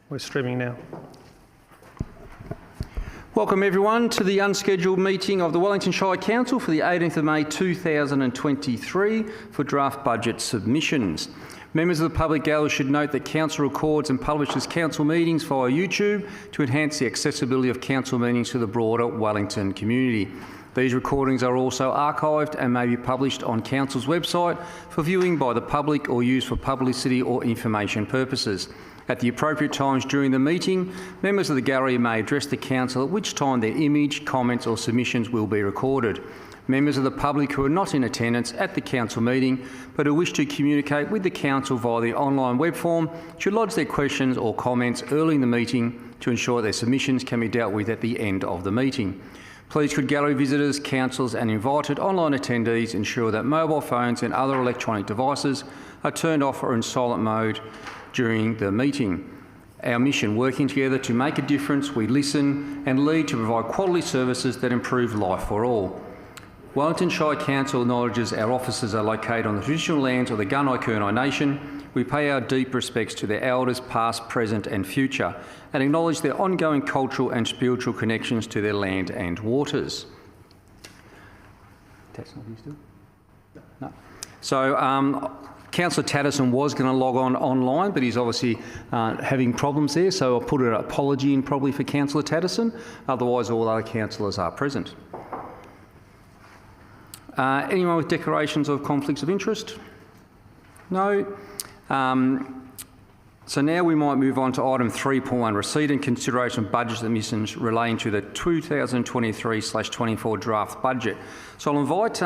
We're streaming now. Welcome everyone to the unscheduled meeting of the Wellington Shire Council for the 18th of May 2023 for draft budget submissions. Members of the public gallery should note that Council records and publishes council meetings via YouTube to enhance the accessibility of council meetings to the broader Wellington community. These recordings are also archived and may be published on Council's website for viewing by the public or used for publicity or information purposes. At the appropriate times during the meeting, members of the gallery may address the Council, at which time their image, comments or submissions will be recorded. Members of the public who are not in attendance at the Council meeting but who wish to communicate with the Council via the online web form should lodge their questions or comments early in the meeting to ensure their submissions can be dealt with at the end of the meeting. Please could gallery visitors, councillors and invited online attendees ensure that mobile phones and other electronic devices are turned off or in silent mode during the meeting. Our mission, working together to make a difference, we listen and lead to provide quality services that improve life for all. Wellington Shire Council acknowledges our offices are located on the traditional lands of the Gunai-Kurnai Nation. We pay our deep respects to their elders past, present and future and acknowledge their ongoing cultural and spiritual connections to their land and waters. That's not you still? No. So, Councillor Tatterson was going to log on online, but he's obviously having problems there, so I'll put an apology in probably for Councillor Tatterson. Otherwise, all other councillors are present. Anyone with declarations of conflicts of interest? No. So now we might move on to item 3.1, receipt and consideration of budget submissions relating to the 2023/24 draft budget. So I'll invite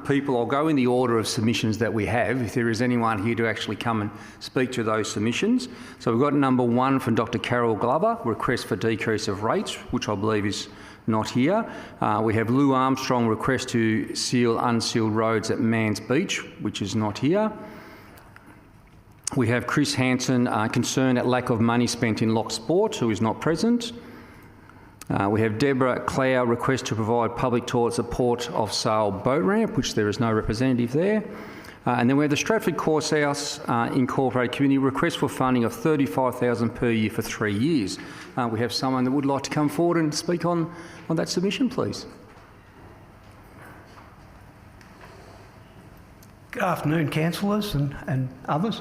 people, I'll go in the order of submissions that we have, if there is anyone here to actually come and speak to those submissions. So we've got number 1 from Dr. Carol Glover, request for decrease of rates, which I believe is not here. We have Lou Armstrong, request to seal unsealed roads at Manns Beach, which is not here. We have Chris Hansen, concerned at lack of money spent in lock sport, who is not present. We have Deborah Clow, request to provide public toilets at Port of Sale boat ramp, which there is no representative there. And then we have the Stratford Coursehouse Incorporated Community, request for funding of $35,000 per year for 3 years. We have someone that would like to come forward and speak on that submission, please. Good afternoon, councillors and others.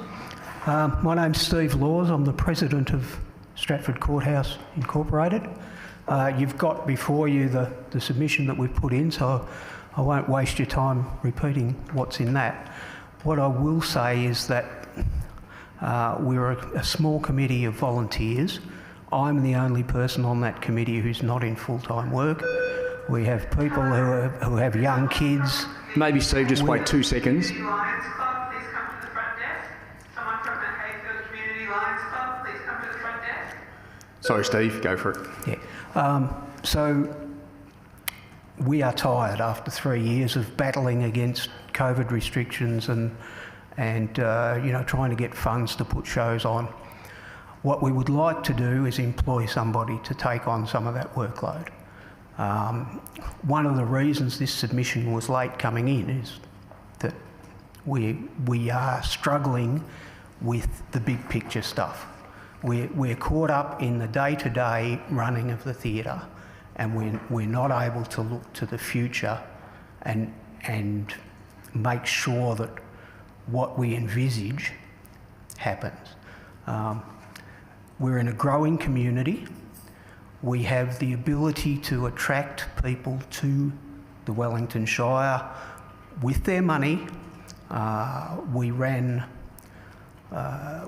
My name's Steve Laws. I'm the president of Stratford Courthouse Incorporated. You've got before you the submission that we've put in, so I won't waste your time repeating what's in that. What I will say is that we're a small committee of volunteers. I'm the only person on that committee who's not in full-time work. We have people who have young kids. Maybe Steve, just wait 2 seconds. Lions Club, please come to the front desk. Someone from the Hayfield Community Lions Club, please come to the front desk. Sorry, Steve, go for it. Yeah. So we are tired after 3 years of battling against COVID restrictions and you know, trying to get funds to put shows on. What we would like to do is employ somebody to take on some of that workload. One of the reasons this submission was late coming in is that we are struggling with the big picture stuff. We're caught up in the day-to-day running of the theatre, and we're not able to look to the future and make sure that what we envisage happens. We're in a growing community. We have the ability to attract people to the Wellington Shire with their money. We ran a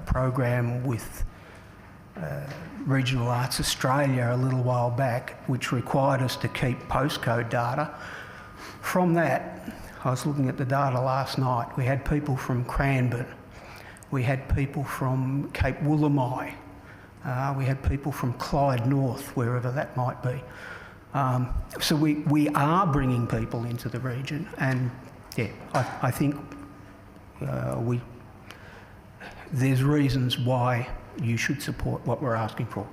program with Regional Arts Australia a little while back, which required us to keep postcode data. From that, I was looking at the data last night. We had people from Cranbourne. We had people from Cape Woolamai. We had people from Clyde North, wherever that might be. So we are bringing people into the region, and yeah, I think there's reasons why you should support what we're asking for.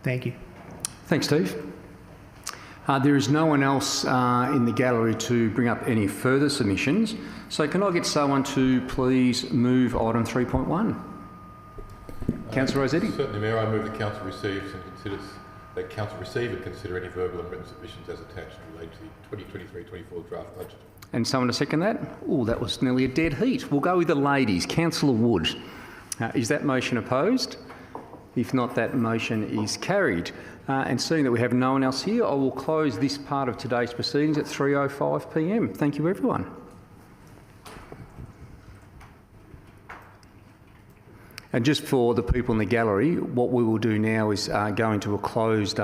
Thank you. Thanks, Steve. There is no one else in the gallery to bring up any further submissions. So can I get someone to please move item 3.1? Councillor Rossetti. Certainly, Mayor. I move the council receives and considers that council receive and consider any verbal and written submissions as attached related to the 2023-24 draft budget. And someone to second that? Oh, that was nearly a dead heat. We'll go with the ladies. Councillor Wood. Is that motion opposed? If not, that motion is carried. And seeing that we have no one else here, I will close this part of today's proceedings at 3:05 p.m. Thank you, everyone. And just for the people in the gallery, what we will do now is go into a closed